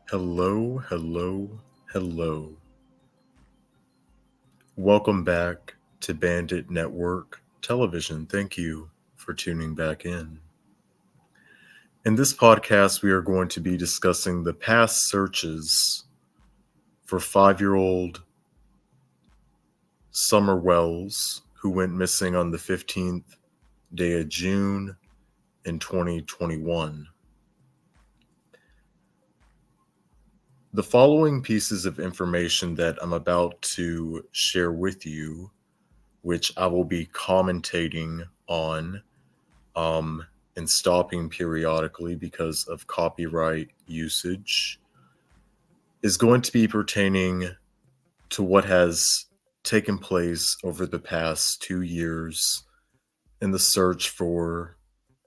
Hello, hello, hello. Welcome back to Bandit Network Television. Thank you for tuning back in. In this podcast, we are going to be discussing the past searches for 5-year-old Summer Wells, who went missing on the 15th day of June in 2021. The following pieces of information that I'm about to share with you, which I will be commentating on and stopping periodically because of copyright usage, is going to be pertaining to what has taken place over the past 2 years in the search for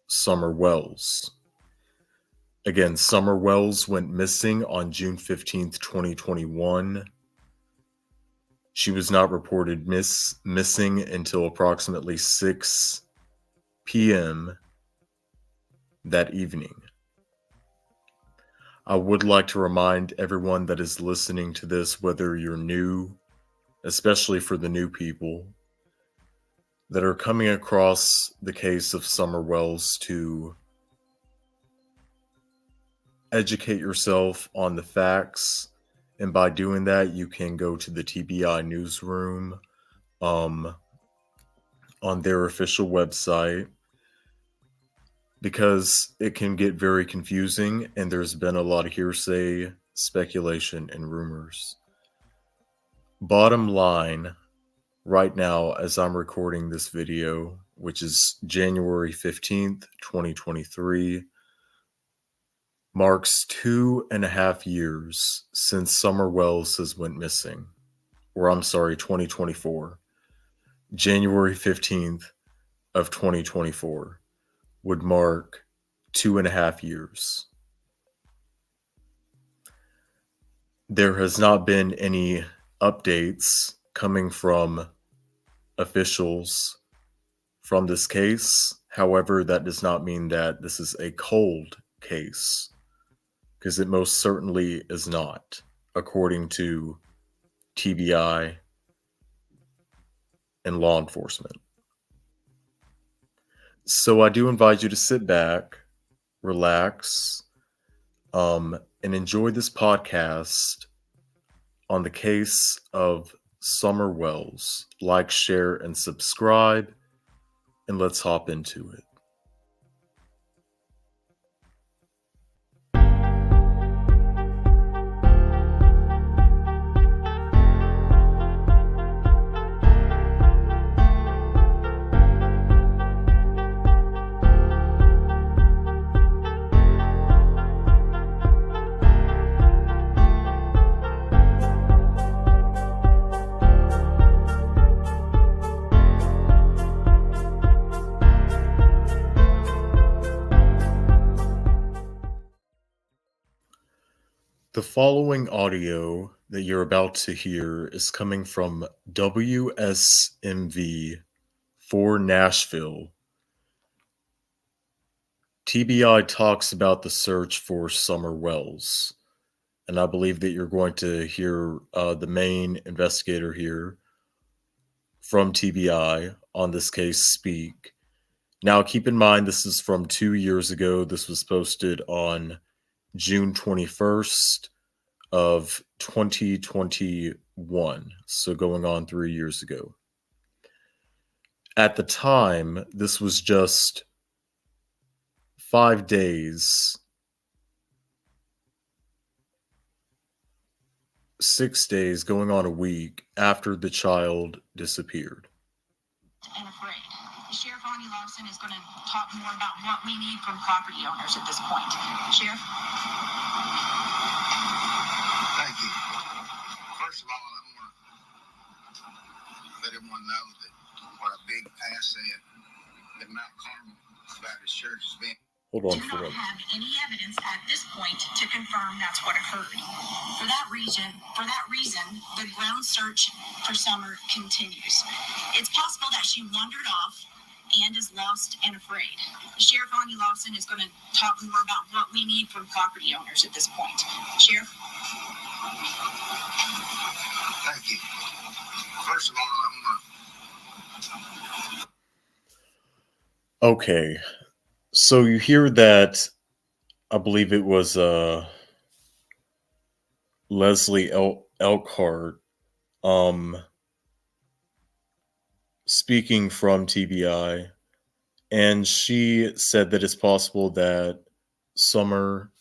Summer Wells. Again, Summer Wells went missing on June 15th, 2021. She was not reported missing until approximately 6 p.m. that evening. I would like to remind everyone that is listening to this, whether you're new, especially for the new people that are coming across the case of Summer Wells, to educate yourself on the facts. And by doing that, you can go to the TBI newsroom on their official website, because it can get very confusing and there's been a lot of hearsay, speculation, and rumors. Bottom line, right now, as I'm recording this video, which is January 15th, 2023, marks 2.5 years since Summer Wells has went missing. 2024. January 15th of 2024 would mark 2.5 years. There has not been any updates coming from officials from this case. However, that does not mean that this is a cold case, because it most certainly is not, according to TBI and law enforcement. So I do invite you to sit back, relax, and enjoy this podcast on the case of Summer Wells. Like, share, and subscribe, and let's hop into it. The following audio that you're about to hear is coming from WSMV for Nashville. TBI talks about the search for Summer Wells, and I believe that you're going to hear the main investigator here from TBI on this case speak. Now, keep in mind, this is from 2 years ago. This was posted on June 21st of 2021, so going on 3 years ago. At the time, this was just 5 days, 6 days, going on a week after the child disappeared. And afraid. Sheriff Ronnie Lawson is going to talk more about what we need from property owners at this point. Sheriff? Thank you. First of all, I want to let everyone know that what a big asset that Mount Carmel Baptist Church has been. Hold on do for not a have any evidence at this point to confirm that's what occurred. For that reason, the ground search for Summer continues. It's possible that she wandered off and is lost and afraid. Sheriff Anya Lawson is going to talk more about what we need from property owners at this point. Sheriff? Thank you. First of all, Okay, so you hear that, I believe it was Leslie Elkhart speaking from TBI, and she said that it's possible that Summer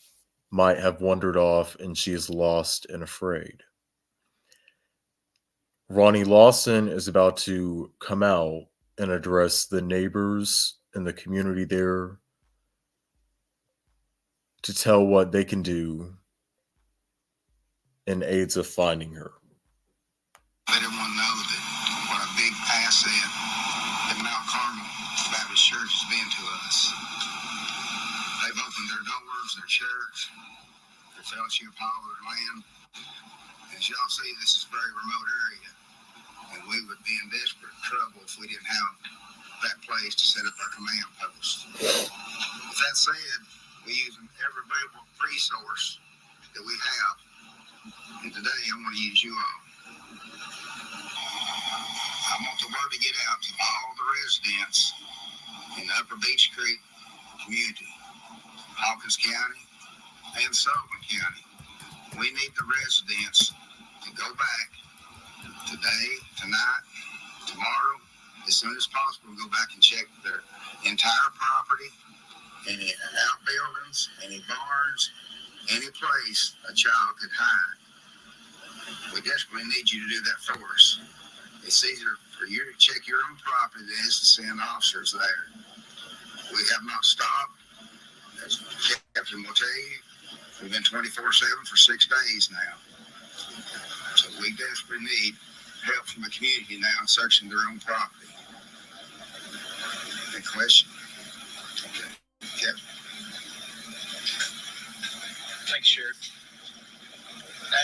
might have wandered off and she is lost and afraid. Ronnie Lawson is about to come out and address the neighbors in the community there to tell what they can do in aids of finding her. let everyone know that what a big asset that Mount Carmel Baptist Church has been to us. They've opened their doors, their church, their fellowship hall, their land. As y'all see, this is a very remote area, and we would be in desperate trouble if we didn't have that place to set up our command post. With that said, we use every available resource that we have, and today I want to use you all. I want the word to get out to all the residents in the Upper Beach Creek community, Hawkins County, and Sullivan County. We need the residents to go back today, tonight, tomorrow, as soon as possible, go back and check their entire property, any outbuildings, any barns, any place a child could hide. We desperately need you to do that for us. It's easier for you to check your own property than it is to send officers there. We have not stopped. As Captain will tell you, we've been 24/7 for 6 days now. So we desperately need help from the community now in searching their own property. Any question? Okay. Captain. Thanks, Sheriff.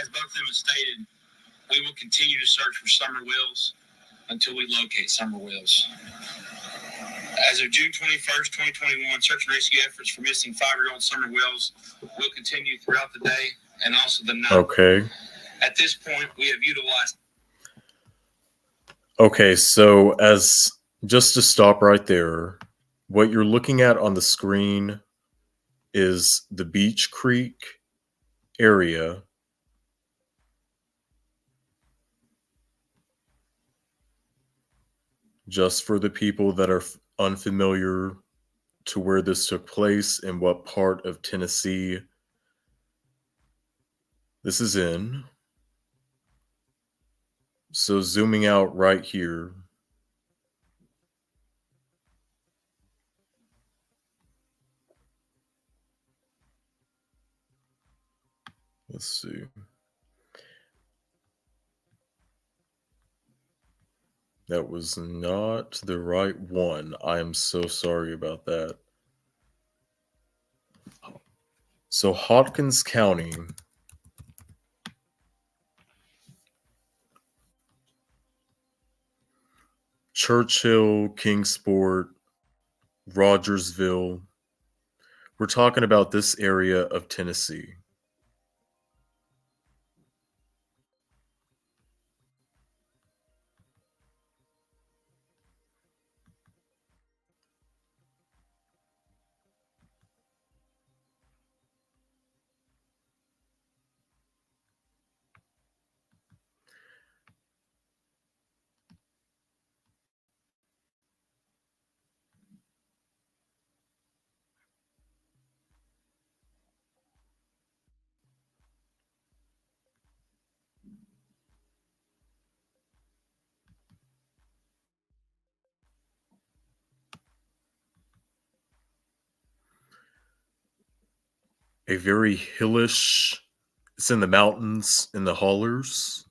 As both of them have stated, we will continue to search for Summer Wills until we locate Summer Wills. As of June 21st, 2021, search and rescue efforts for missing 5-year-old Summer Wills will continue throughout the day and also the night. Okay. At this point, we have utilized... Okay, so as just to stop right there, what you're looking at on the screen is the Beach Creek area. Just for the people that are unfamiliar to where this took place and what part of Tennessee this is in. So zooming out right here. Let's see. That was not the right one. I am so sorry about that. So Hawkins County, Churchill, Kingsport, Rogersville. We're talking about this area of Tennessee. A very hillish, it's in the mountains, in the hollers.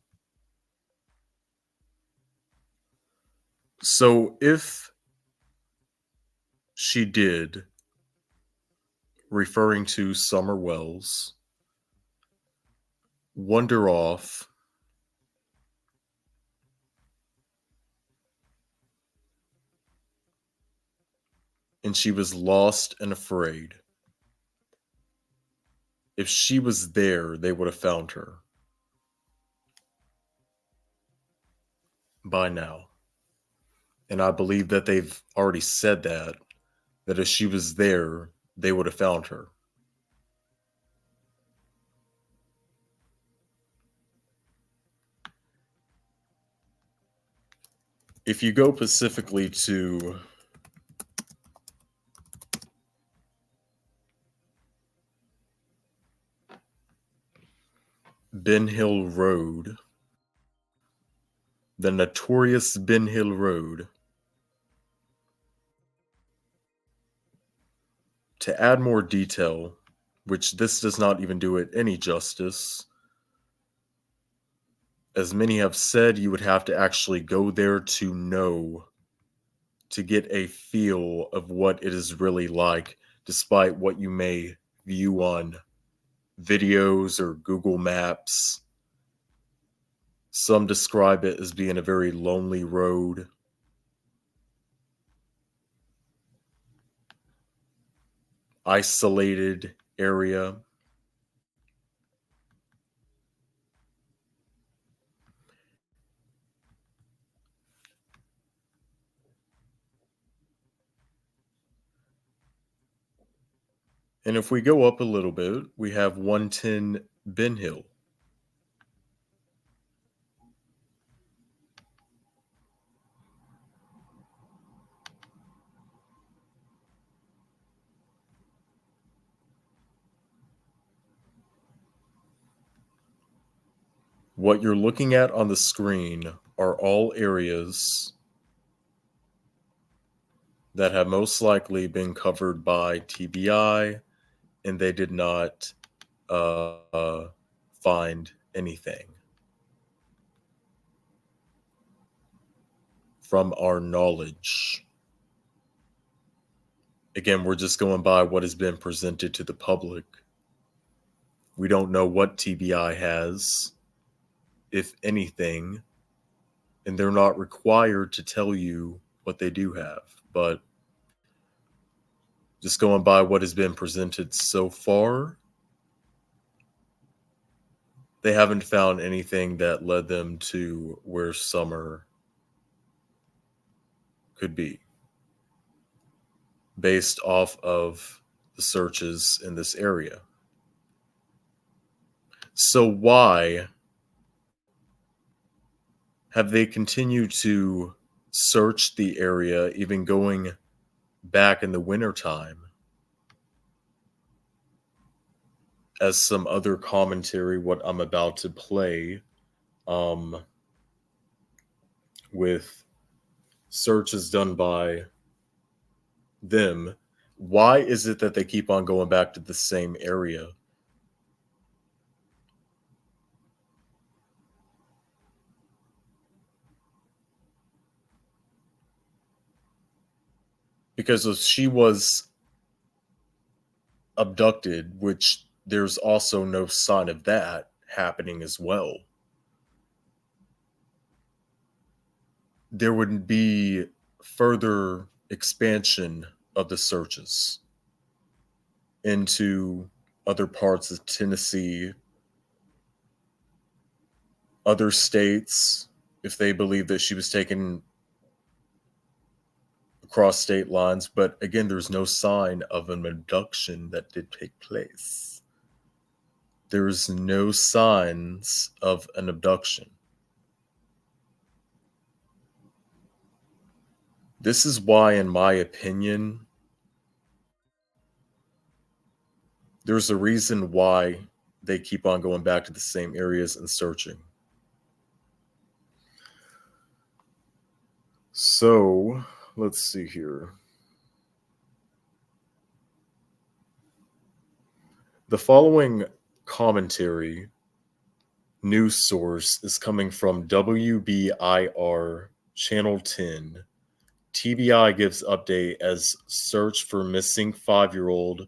So if she did, referring to Summer Wells, wander off, and she was lost and afraid. If she was there, they would have found her by now. And I believe that they've already said that if she was there, they would have found her. If you go specifically to Ben Hill Road, the notorious Ben Hill Road, to add more detail, which this does not even do it any justice, as many have said, you would have to actually go there to know, to get a feel of what it is really like, despite what you may view on videos or Google Maps. Some describe it as being a very lonely road. Isolated area. And if we go up a little bit, we have 110 Ben Hill. What you're looking at on the screen are all areas that have most likely been covered by TBI, and they did not find anything. From our knowledge. Again, we're just going by what has been presented to the public. We don't know what TBI has, if anything, and they're not required to tell you what they do have. But just going by what has been presented so far, they haven't found anything that led them to where Summer could be, based off of the searches in this area. So why have they continued to search the area, even going back in the wintertime? As some other commentary, what I'm about to play, with searches done by them, why is it that they keep on going back to the same area? Because if she was abducted, which there's also no sign of that happening as well, there would be further expansion of the searches into other parts of Tennessee, other states, if they believe that she was taken across state lines. But again, there's no sign of an abduction that did take place. There's no signs of an abduction. This is why, in my opinion, there's a reason why they keep on going back to the same areas and searching. So, let's see here. The following commentary news source is coming from WBIR Channel 10. TBI gives update as search for missing 5-year-old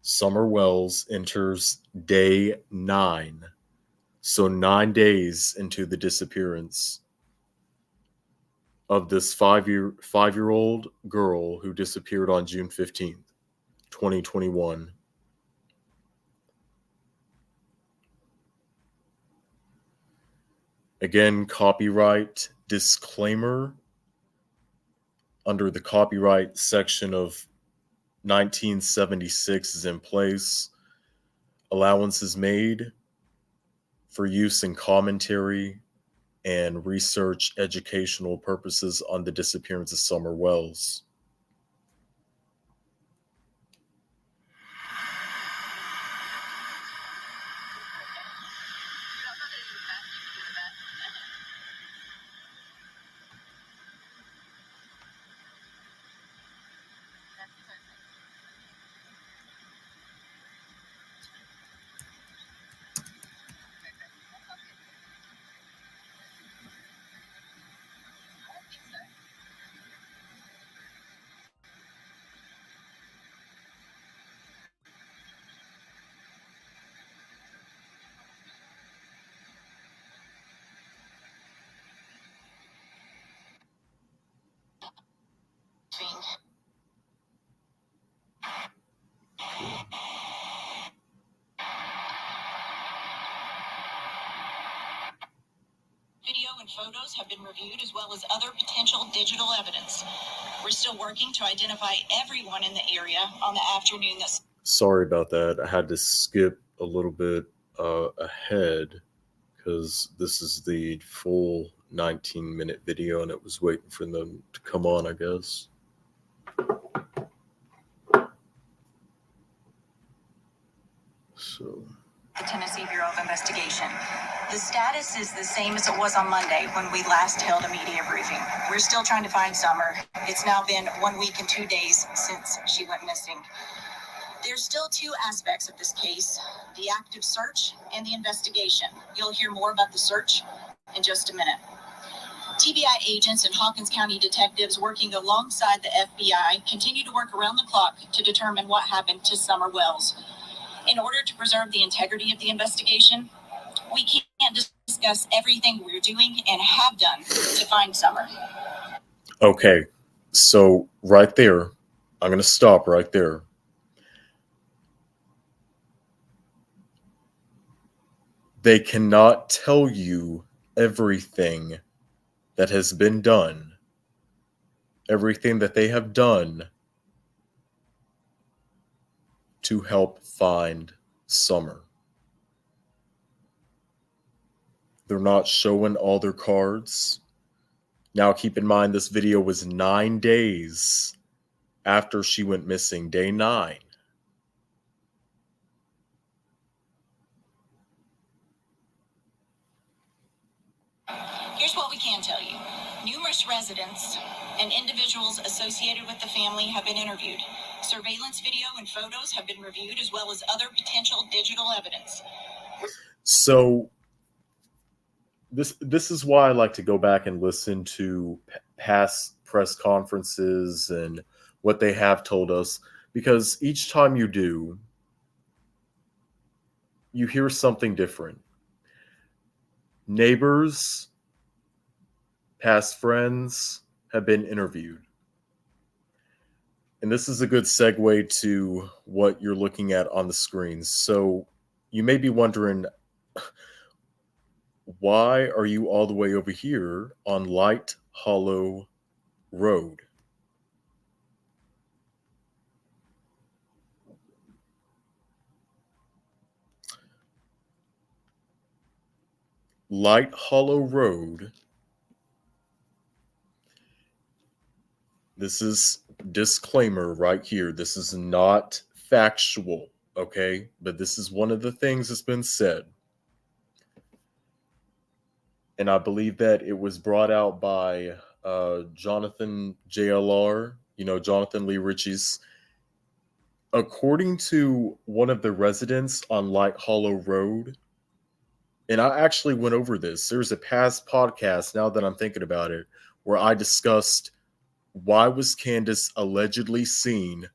Summer Wells enters day 9. So 9 days into the disappearance. of this five-year-old girl who disappeared on June 15th, 2021. Again, copyright disclaimer under the copyright section of 1976 is in place. Allowances made for use in commentary and research educational purposes on the disappearance of Summer Wells. Video and photos have been reviewed as well as other potential digital evidence. We're still working to identify everyone in the area on the afternoon that's... Sorry about that. I had to skip a little bit ahead because this is the full 19-minute video and it was waiting for them to come on, I guess. So, the Tennessee Bureau of Investigation. The status is the same as it was on Monday when we last held a media briefing. We're still trying to find Summer. It's now been 1 week and 2 days since she went missing. There's still two aspects of this case, the active search and the investigation. You'll hear more about the search in just a minute. TBI agents and Hawkins County detectives working alongside the FBI continue to work around the clock to determine what happened to Summer Wells. In order to preserve the integrity of the investigation, we can't discuss everything we're doing and have done to find Summer. Okay, so right there, I'm going to stop right there. They cannot tell you everything that has been done, everything that they have done to help find Summer. They're not showing all their cards. Now, keep in mind, this video was 9 days after she went missing, day 9. Here's what we can tell you. Numerous residents and individuals associated with the family have been interviewed. Surveillance video and photos have been reviewed as well as other potential digital evidence. So this is why I like to go back and listen to past press conferences and what they have told us, because each time you do, you hear something different. Neighbors, past friends have been interviewed. And this is a good segue to what you're looking at on the screens. So you may be wondering, why are you all the way over here on Light Hollow Road? Light Hollow Road. This is disclaimer right here. This is not factual, okay? But this is one of the things that's been said. And I believe that it was brought out by Jonathan JLR, Jonathan Lee Ritchie's. According to one of the residents on Light Hollow Road, and I actually went over this. There's a past podcast, now that I'm thinking about it, where I discussed why was Candace allegedly seen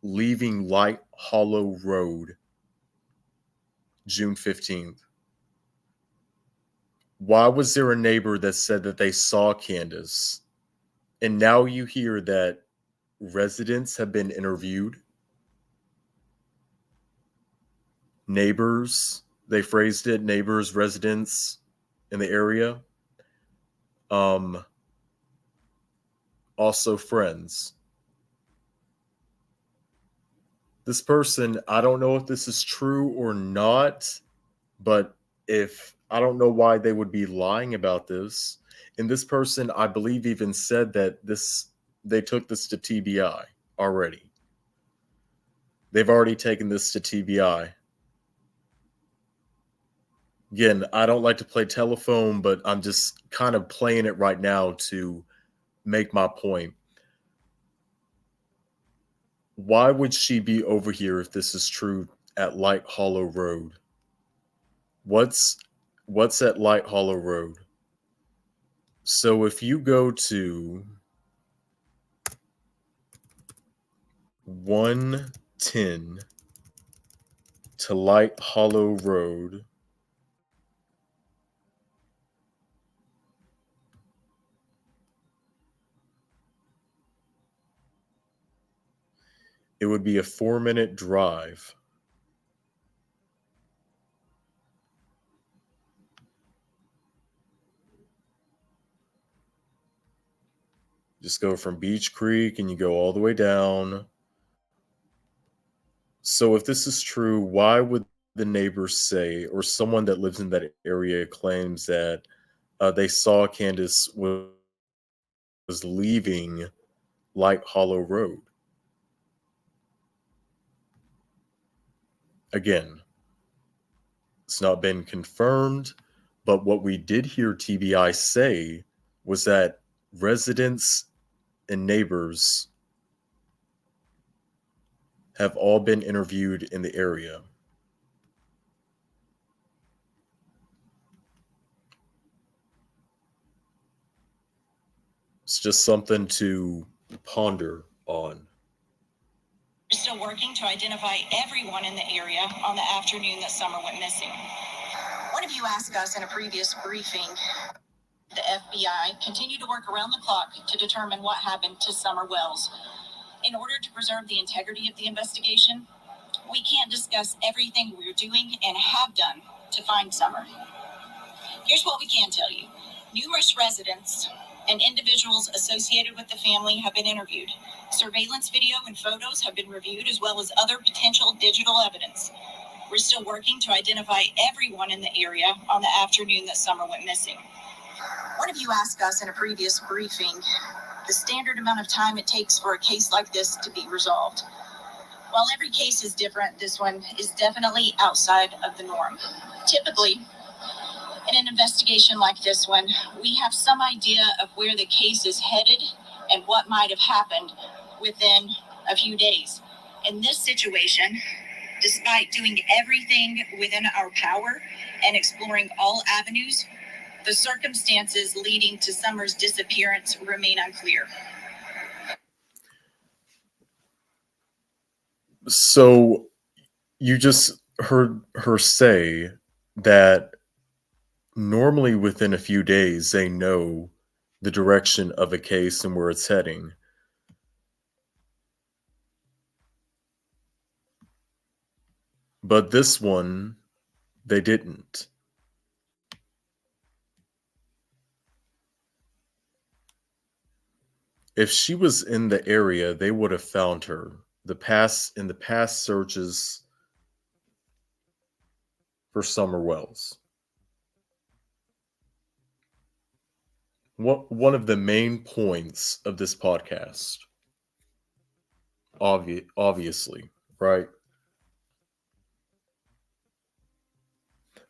leaving Light Hollow Road June 15th. Why was there a neighbor that said that they saw Candace And now you hear that residents have been interviewed, neighbors, they phrased it, neighbors, residents in the area, um, also friends. This person, I don't know if this is true or not, but if I don't know why they would be lying about this. And this person, I believe, even said that they took this to TBI already. They've already taken this to TBI. Again, I don't like to play telephone, but I'm just kind of playing it right now to make my point. Why would she be over here if this is true at Light Hollow Road? What's at Light Hollow Road? So if you go to 110 to Light Hollow Road, it would be a 4-minute drive. Just go from Beach Creek and you go all the way down. So if this is true, why would the neighbors say, or someone that lives in that area claims that they saw Candace was leaving Light Hollow Road? Again, it's not been confirmed, but what we did hear TBI say was that residents and neighbors have all been interviewed in the area. It's just something to ponder on. We're still working to identify everyone in the area on the afternoon that Summer went missing. One of you asked us in a previous briefing, the FBI continued to work around the clock to determine what happened to Summer Wells. In order to preserve the integrity of the investigation, we can't discuss everything we're doing and have done to find Summer. Here's what we can tell you. Numerous residents and individuals associated with the family have been interviewed. Surveillance video and photos have been reviewed, as well as other potential digital evidence. We're still working to identify everyone in the area on the afternoon that Summer went missing. One of you asked us in a previous briefing the standard amount of time it takes for a case like this to be resolved. While every case is different, this one is definitely outside of the norm. Typically, in an investigation like this one, we have some idea of where the case is headed and what might have happened within a few days. In this situation, despite doing everything within our power and exploring all avenues, the circumstances leading to Summer's disappearance remain unclear. So you just heard her say that normally within a few days they know the direction of a case and where it's heading. But this one, they didn't. If she was in the area, they would have found her. The past searches for Summer Wells. One of the main points of this podcast, obviously, right?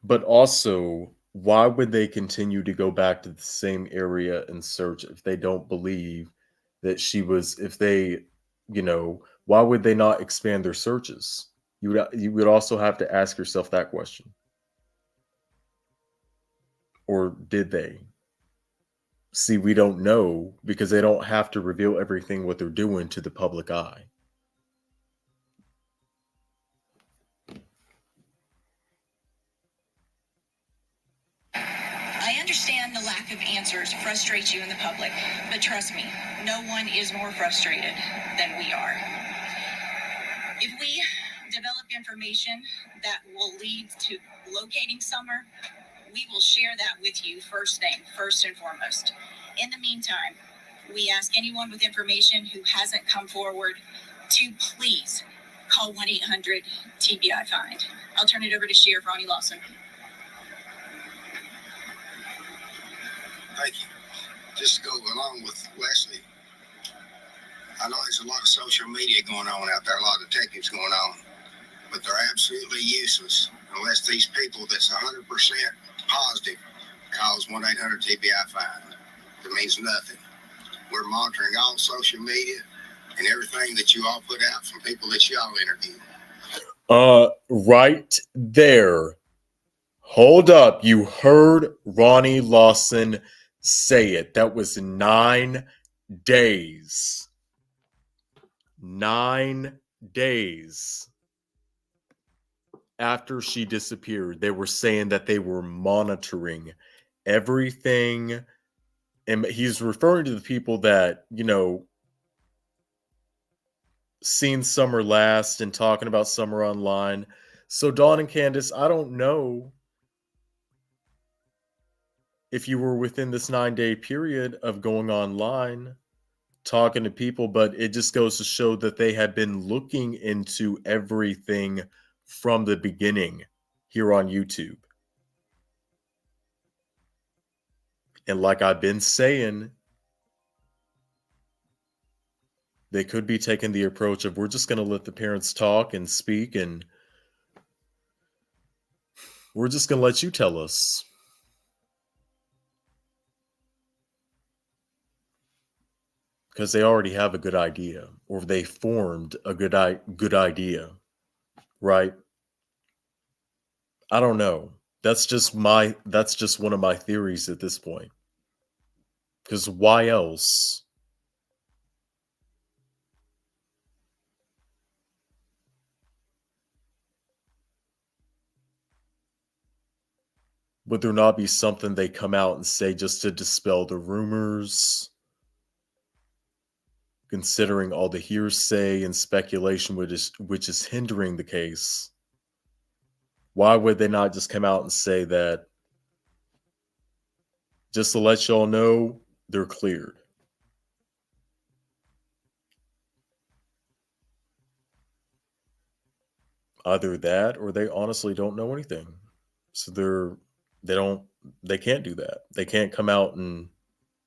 But also, why would they continue to go back to the same area and search if they don't believe that she was, if they, why would they not expand their searches? You would also have to ask yourself that question. Or did they? See, we don't know because they don't have to reveal everything what they're doing to the public eye. I understand understand the lack of answers frustrates you in the public, but trust me, no one is more frustrated than we are. If we develop information that will lead to locating Summer, we will share that with you first and foremost. In the meantime, we ask anyone with information who hasn't come forward to please call 1-800-TBI-FIND. I'll turn it over to Sheriff Ronnie Lawson. Thank you. Just to go along with Leslie, I know there's a lot of social media going on out there, a lot of detectives going on, but they're absolutely useless unless these people that's 100% positive calls 1-800-TBI-FIND. It means nothing. We're monitoring all social media and everything that you all put out from people that y'all interview. Right there. Hold up. You heard Ronnie Lawson say it. That was 9 days. 9 days after she disappeared. They were saying that they were monitoring everything. And he's referring to the people that, seen Summer last and talking about Summer online. So Dawn and Candace, I don't know if you were within this 9-day period of going online, talking to people, but it just goes to show that they had been looking into everything from the beginning here on YouTube. And like I've been saying, they could be taking the approach of, we're just going to let the parents talk and speak, and we're just going to let you tell us. Because they already have a good idea, or they formed a good idea, right? I don't know. That's just one of my theories at this point. Because why else? Would there not be something they come out and say just to dispel the rumors? Considering all the hearsay and speculation which is hindering the case, why would they not just come out and say that, just to let y'all know, they're cleared? Either that, or they honestly don't know anything. So they can't do that. They can't come out and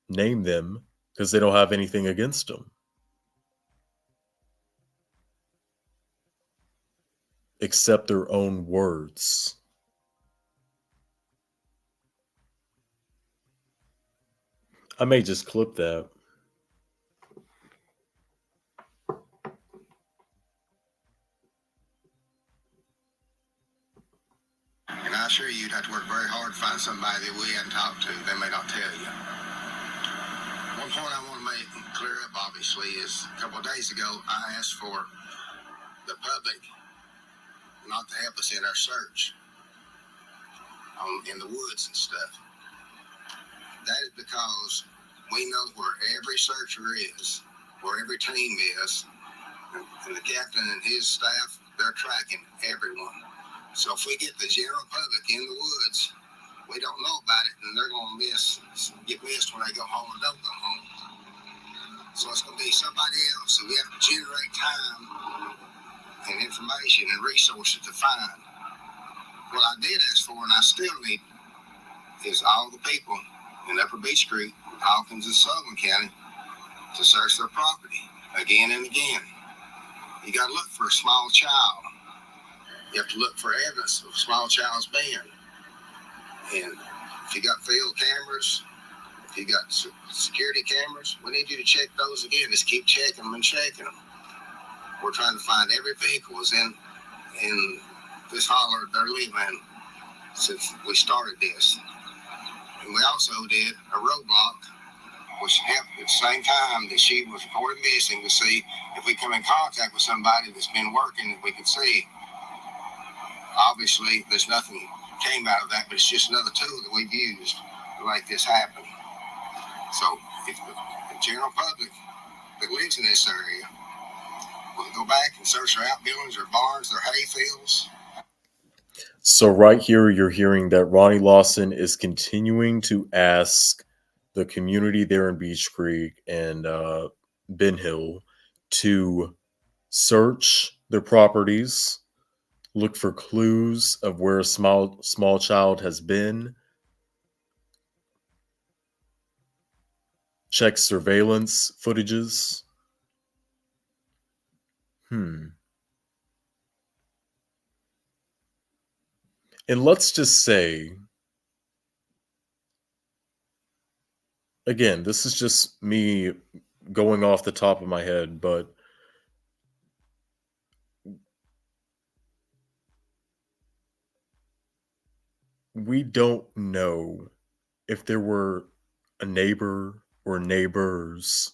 name them because they don't have anything against them. Except their own words. I may just clip that. And I assure you, you'd have to work very hard to find somebody that we hadn't talked to. They may not tell you. One point I want to make clear up, obviously, is a couple of days ago, I asked for the public not to help us in our search in the woods and stuff. That is because we know where every searcher is, where every team is, and the captain and his staff, they're tracking everyone. So if we get the general public in the woods, we don't know about it, and they're going to get missed when they go home or don't go home. So it's going to be somebody else. So we have to generate time and information and resources to find. What I did ask for, and I still need, is all the people in Upper Beach Creek, Hawkins, and Sullivan County to search their property again and again. You got to look for a small child. You have to look for evidence of a small child's being. And if you got field cameras, if you got security cameras, we need you to check those again. Just keep checking them and checking them. We're trying to find every vehicle is in this holler they're living since we started this. And we also did a roadblock, which happened at the same time that she was reported missing, to see if we come in contact with somebody that's been working that we could see. Obviously, there's nothing came out of that, but it's just another tool that we've used. like this happen. So if the general public that lives in this area will go back and search their outbuildings, their barns, their hay fields. So right here, you're hearing that Ronnie Lawson is continuing to ask the community there in Beach Creek and Ben Hill to search their properties, look for clues of where a small child has been, check surveillance footages. And let's just say, again, this is just me going off the top of my head, but we don't know if there were a neighbor or neighbors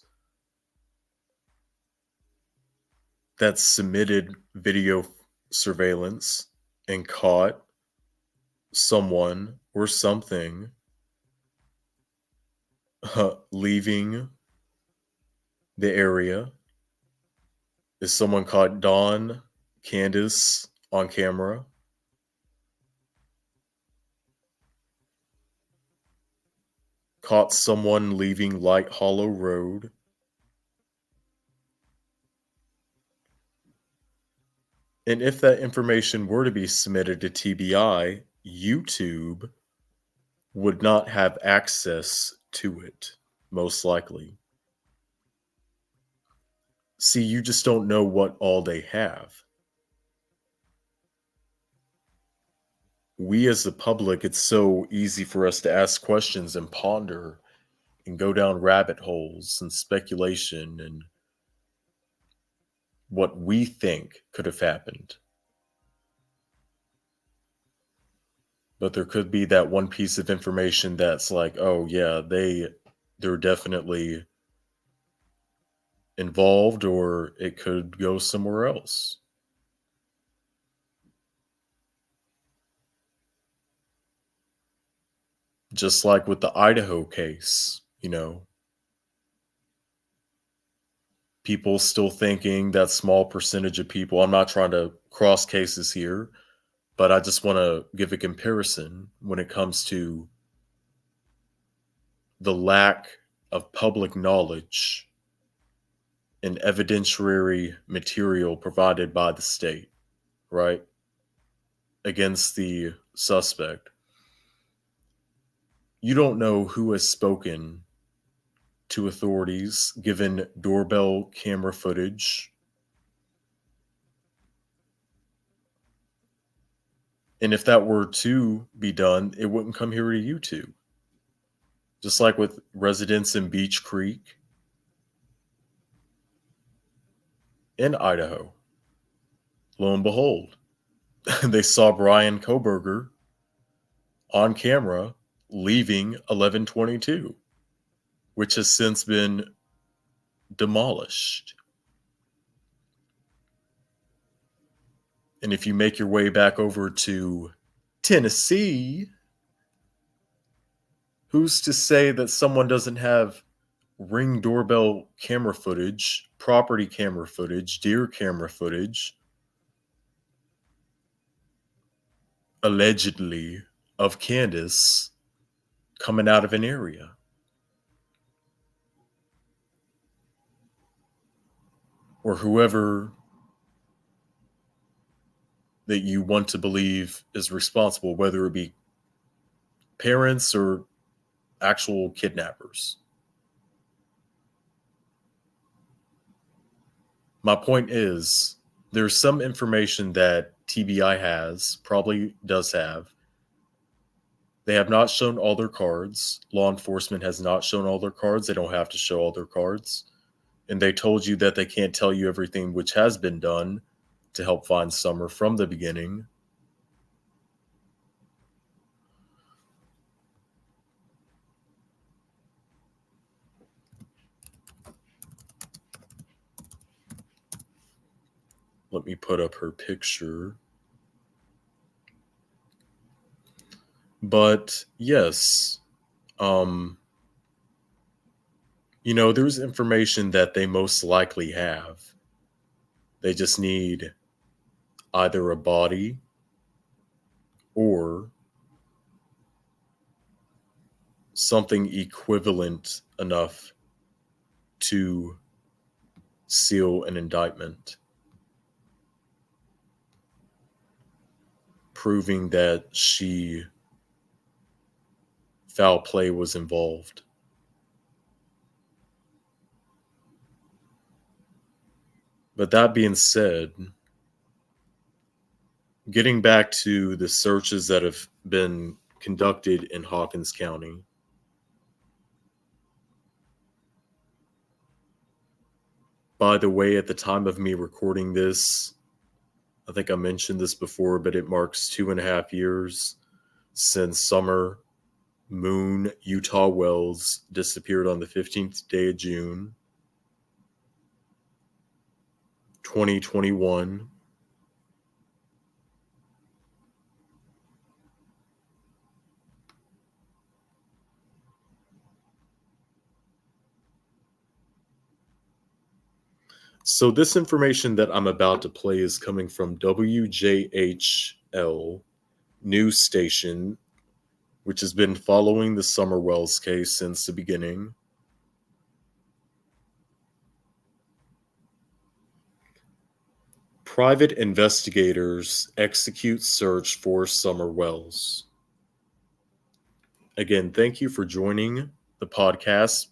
that submitted video surveillance and caught someone or something leaving the area. Is someone caught Dawn, Candace on camera? Caught someone leaving Light Hollow Road? And if that information were to be submitted to TBI, YouTube would not have access to it, most likely. See, you just don't know what all they have. We as the public, it's so easy for us to ask questions and ponder and go down rabbit holes and speculation and what we think could have happened. But there could be that one piece of information that's like, oh yeah, they're definitely involved, or it could go somewhere else. Just like with the Idaho case, people still thinking that small percentage of people, I'm not trying to cross cases here, but I just want to give a comparison when it comes to the lack of public knowledge and evidentiary material provided by the state, right? Against the suspect. You don't know who has spoken to authorities given doorbell camera footage. And if that were to be done, it wouldn't come here to YouTube. Just like with residents in Beach Creek in Idaho. Lo and behold, they saw Brian Koberger on camera leaving 1122, which has since been demolished. And if you make your way back over to Tennessee, who's to say that someone doesn't have Ring doorbell camera footage, property camera footage, deer camera footage, allegedly, of Candace coming out of an area? Or whoever that you want to believe is responsible, whether it be parents or actual kidnappers. My point is, there's some information that TBI has, probably does have. They have not shown all their cards. Law enforcement has not shown all their cards. They don't have to show all their cards. And they told you that they can't tell you everything which has been done to help find Summer from the beginning. Let me put up her picture. But yes, There's information that they most likely have. They just need either a body or something equivalent enough to seal an indictment, proving that foul play was involved. But that being said, getting back to the searches that have been conducted in Hawkins County, by the way, at the time of me recording this, I think I mentioned this before, but it marks 2.5 years since Summer Moon Utah Wells disappeared on the 15th day of June, 2021. So this information that I'm about to play is coming from WJHL news station, which has been following the Summer Wells case since the beginning. Private investigators execute search for Summer Wells. Again, thank you for joining the podcast.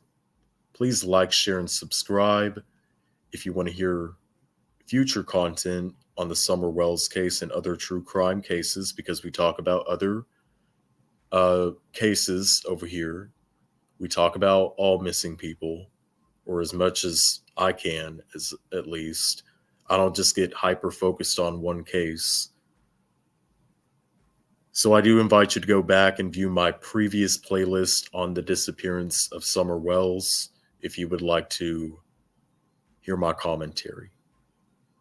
Please like, share, and subscribe if you want to hear future content on the Summer Wells case and other true crime cases, because we talk about other cases over here. We talk about all missing people, or as much as I can, as at least. I don't just get hyper focused on one case. So I do invite you to go back and view my previous playlist on the disappearance of Summer Wells if you would like to hear my commentary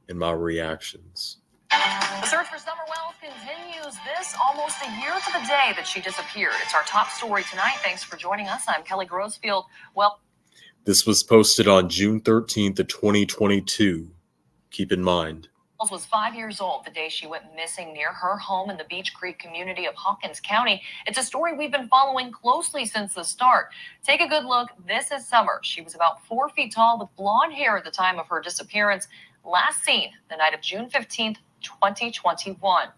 and my reactions. The search for Summer Wells continues this almost a year to the day that she disappeared. It's our top story tonight. Thanks for joining us. I'm Kelly Grossfield. Well, this was posted on June 13th of 2022. Keep in mind, Wells was 5 years old the day she went missing near her home in the Beech Creek community of Hawkins County. It's a story we've been following closely since the start. Take a good look. This is Summer. She was about 4 feet tall with blonde hair at the time of her disappearance. Last seen the night of June 15th, 2021.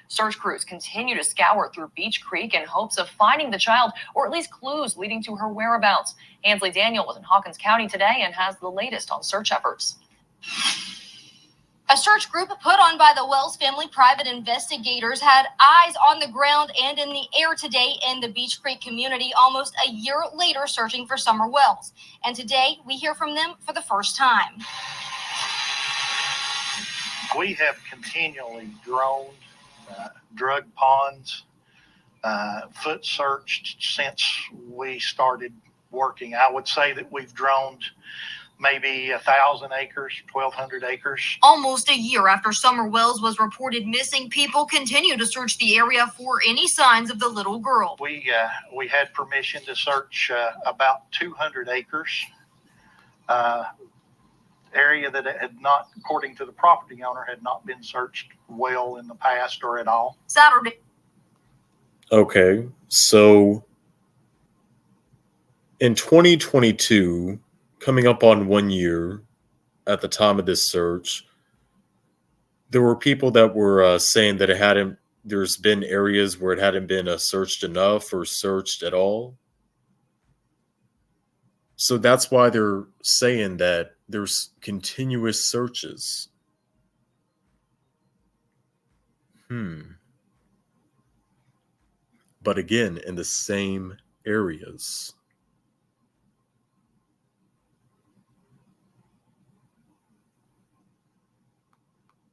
Search crews continue to scour through Beech Creek in hopes of finding the child, or at least clues leading to her whereabouts. Ansley Daniel was in Hawkins County today and has the latest on search efforts. A search group put on by the Wells family private investigators had eyes on the ground and in the air today in the Beech Creek community almost a year later searching for Summer Wells. And today we hear from them for the first time. We have continually droned, drug ponds, foot searched since we started working. I would say that we've droned maybe 1,000 acres, 1,200 acres. Almost a year after Summer Wells was reported missing, people continue to search the area for any signs of the little girl. We had permission to search about 200 acres, area that had not, according to the property owner, had not been searched well in the past or at all. Saturday. Okay, so in 2022, coming up on 1 year at the time of this search, there were people that were saying that there's been areas where it hadn't been searched enough or searched at all. So that's why they're saying that there's continuous searches. But again, in the same areas.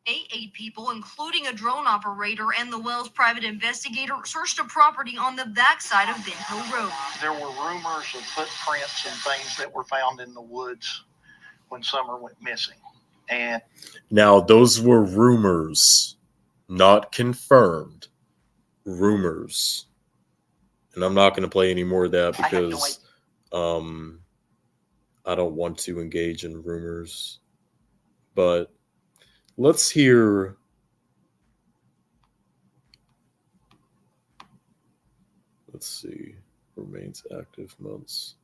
8 people, including a drone operator and the Wells private investigator, searched a property on the backside of Ben Hill Road. There were rumors of footprints and things that were found in the woods when Summer went missing. And now those were rumors, not confirmed. Rumors. And I'm not going to play any more of that I have no because I don't want to engage in rumors. But let's hear. Let's see. Remains active months.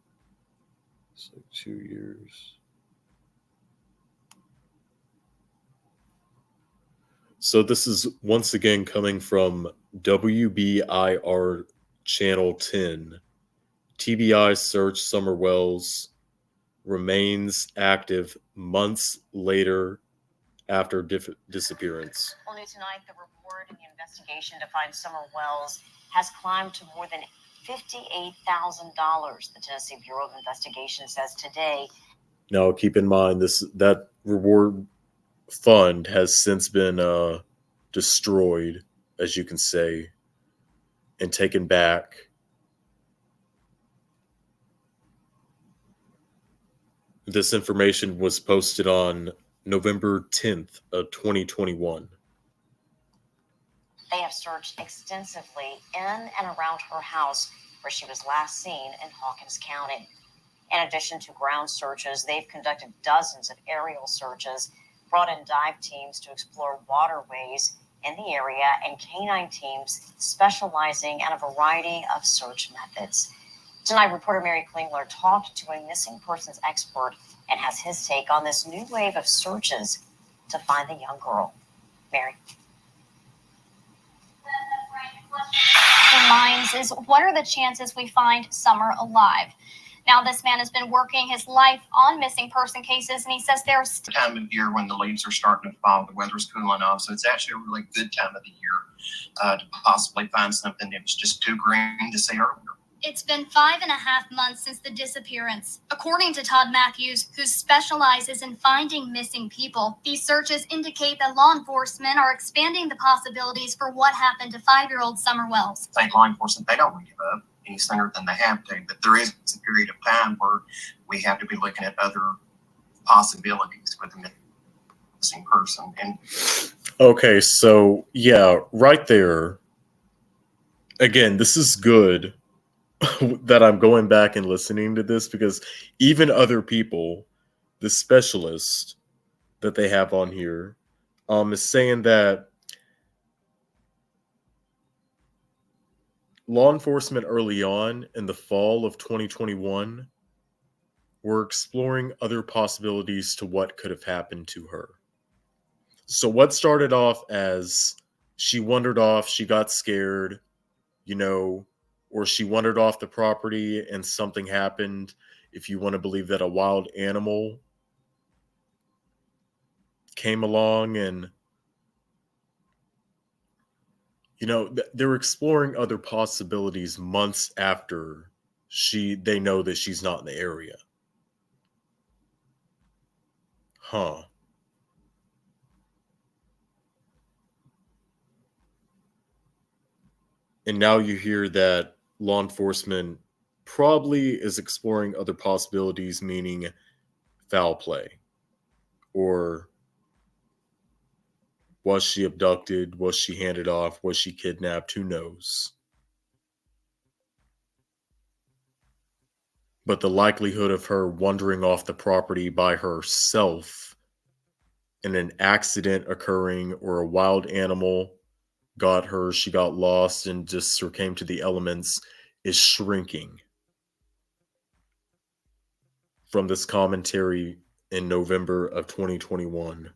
It's like 2 years. So this is once again coming from WBIR Channel 10. TBI search Summer Wells remains active months later after disappearance. Well, new tonight, the reward in the investigation to find Summer Wells has climbed to more than $58,000. The Tennessee Bureau of Investigation says today. Now, keep in mind that reward fund has since been destroyed, as you can say, and taken back. This information was posted on November 10th of 2021. They have searched extensively in and around her house where she was last seen in Hawkins County. In addition to ground searches, they've conducted dozens of aerial searches, brought in dive teams to explore waterways in the area, and canine teams specializing in a variety of search methods. Tonight, reporter Mary Klingler talked to a missing persons expert and has his take on this new wave of searches to find the young girl. Mary. In minds is, what are the chances we find Summer alive? Now, this man has been working his life on missing person cases, and he says there's time of year when the leaves are starting to fall, the weather's cooling off, so it's actually a really good time of the year to possibly find something that was just too green to see earlier. It's been 5.5 months since the disappearance. According to Todd Matthews, who specializes in finding missing people, these searches indicate that law enforcement are expanding the possibilities for what happened to 5-year-old Summer Wells. Thank law enforcement, they don't give up any sooner than they have to, but there is a period of time where we have to be looking at other possibilities with a missing person. And okay, so yeah, right there. Again, this is good that I'm going back and listening to this, because even other people, the specialist that they have on here, is saying that law enforcement early on in the fall of 2021 were exploring other possibilities to what could have happened to her. So what started off as she wandered off, she got scared, or she wandered off the property and something happened, if you want to believe that a wild animal came along, and they're exploring other possibilities months after they know that she's not in the area. Huh. And now you hear that law enforcement probably is exploring other possibilities, meaning foul play. Or was she abducted? Was she handed off? Was she kidnapped? Who knows? But the likelihood of her wandering off the property by herself and an accident occurring, or a wild animal got her, she got lost and just came to the elements, is shrinking from this commentary in November of 2021.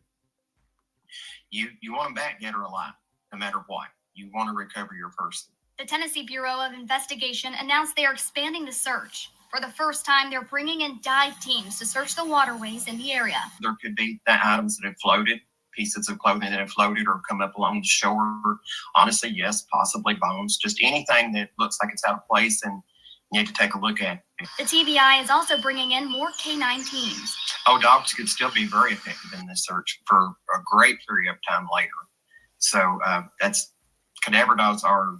You want them back, dead or alive, no matter what. You want to recover your person. The Tennessee Bureau of Investigation announced they are expanding the search. For the first time, they're bringing in dive teams to search the waterways in the area. There could be the items that have floated, pieces of clothing that have floated or come up along the shore. Honestly, yes, possibly bones. Just anything that looks like it's out of place and you need to take a look at. The TBI is also bringing in more canine teams. Oh, dogs could still be very effective in this search for a great period of time later. So cadaver dogs are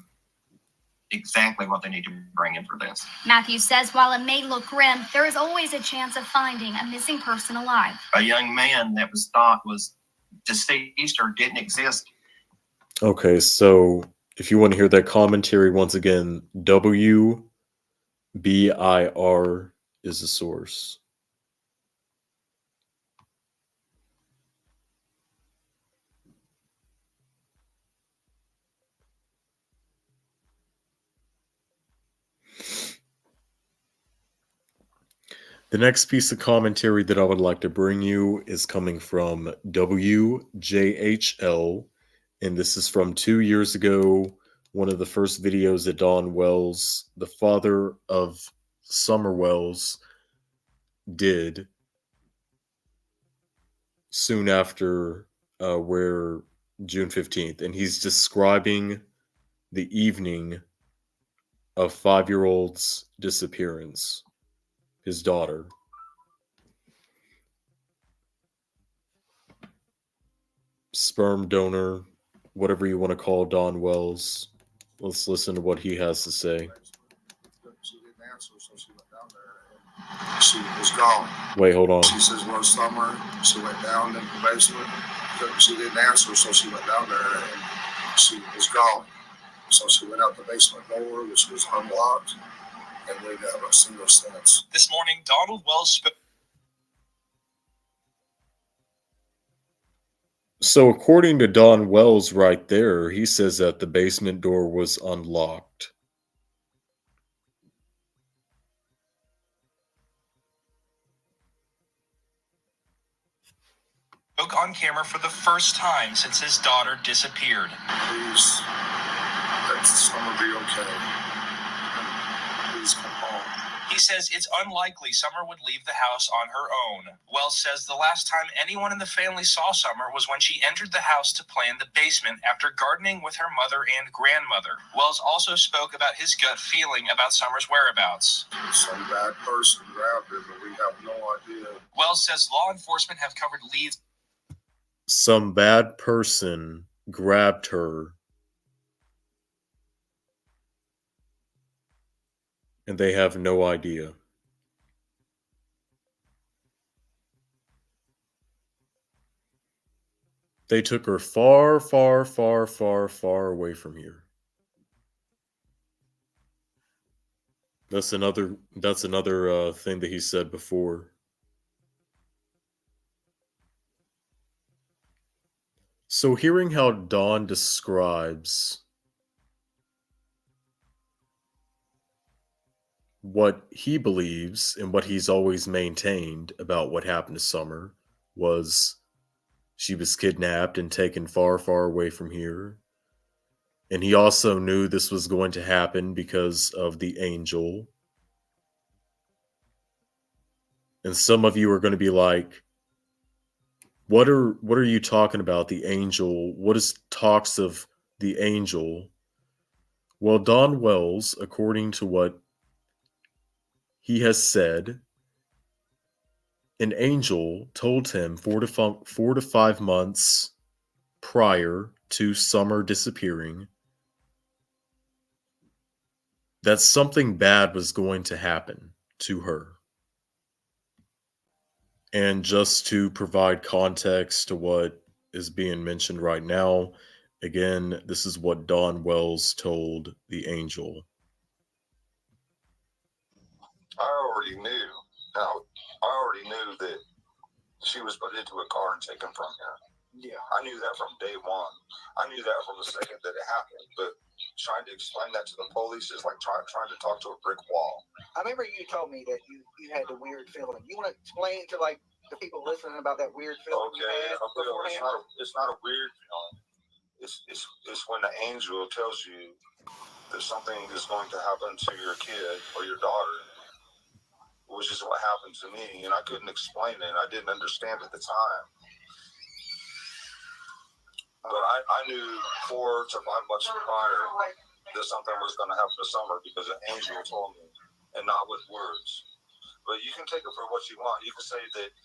exactly what they need to bring in for this. Matthews says while it may look grim, there is always a chance of finding a missing person alive. A young man that was thought was deceased or didn't exist. Okay, so If you want to hear that commentary once again, WBIR is the source. The next piece of commentary that I would like to bring you is coming from WJHL, and this is from 2 years ago, one of the first videos that Don Wells, the father of Summer Wells, did soon after where June 15th, and he's describing the evening of 5-year-old's disappearance, his daughter. Sperm donor, whatever you want to call Don Wells. Let's listen to what he has to say. She didn't answer, so she went down there and she was gone. Wait, hold on. She says, well, summer, she went down in the basement. She didn't answer, so she went down there and she was gone. So she went out the basement door, which was unlocked, and we never seen her since. This morning, Donald Wells spoke. So according to Don Wells right there, he says that the basement door was unlocked. Spoke on camera for the first time since his daughter disappeared. Please, let Summer be okay. Please come home. He says it's unlikely Summer would leave the house on her own. Wells says the last time anyone in the family saw Summer was when she entered the house to play in the basement after gardening with her mother and grandmother. Wells also spoke about his gut feeling about Summer's whereabouts. Some bad person grabbed her, but we have no idea. Wells says law enforcement have covered leads. Some bad person grabbed her, and they have no idea. They took her far, far, far, far, far away from here. That's another thing that he said before. So hearing how Don describes what he believes and what he's always maintained about what happened to Summer was she was kidnapped and taken far, far away from here. And he also knew this was going to happen because of the angel. And some of you are going to be like, what are you talking about? The angel? What is talks of the angel? Well, Don Wells, according to what he has said, an angel told him 4 to 5 months prior to Summer disappearing that something bad was going to happen to her. And just to provide context to what is being mentioned right now, again, this is what Don Wells told the angel. I already knew. Now, I already knew that she was put into a car and taken from here. Yeah. I knew that from day one. I knew that from the second that it happened. But trying to explain that to the police is like trying to talk to a brick wall. I remember you told me that you had the weird feeling. You want to explain to like the people listening about that weird feeling? Okay, it's not a weird feeling. It's when the angel tells you that something is going to happen to your kid or your daughter, which is what happened to me, and I couldn't explain it. I didn't understand at the time. But I knew 4 to 5 months prior that something was going to happen to Summer because an angel told me, and not with words. But you can take it for what you want. You can say that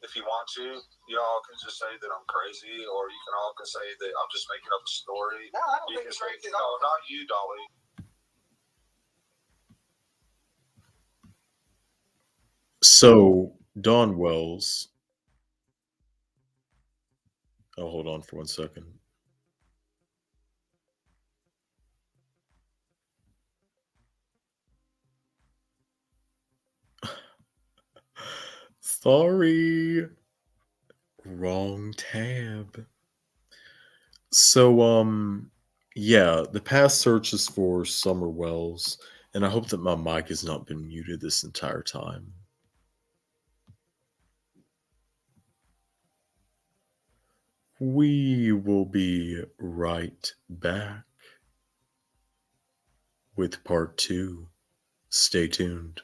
if you want to, y'all can just say that I'm crazy, or you can all can say that I'm just making up a story. No, I don't think it's crazy at all. No, not you, Dolly. So, Don Wells. Oh, hold on for 1 second. Sorry. Wrong tab. So, yeah, the past search is for Summer Wells, and I hope that my mic has not been muted this entire time. We will be right back with part 2. Stay tuned.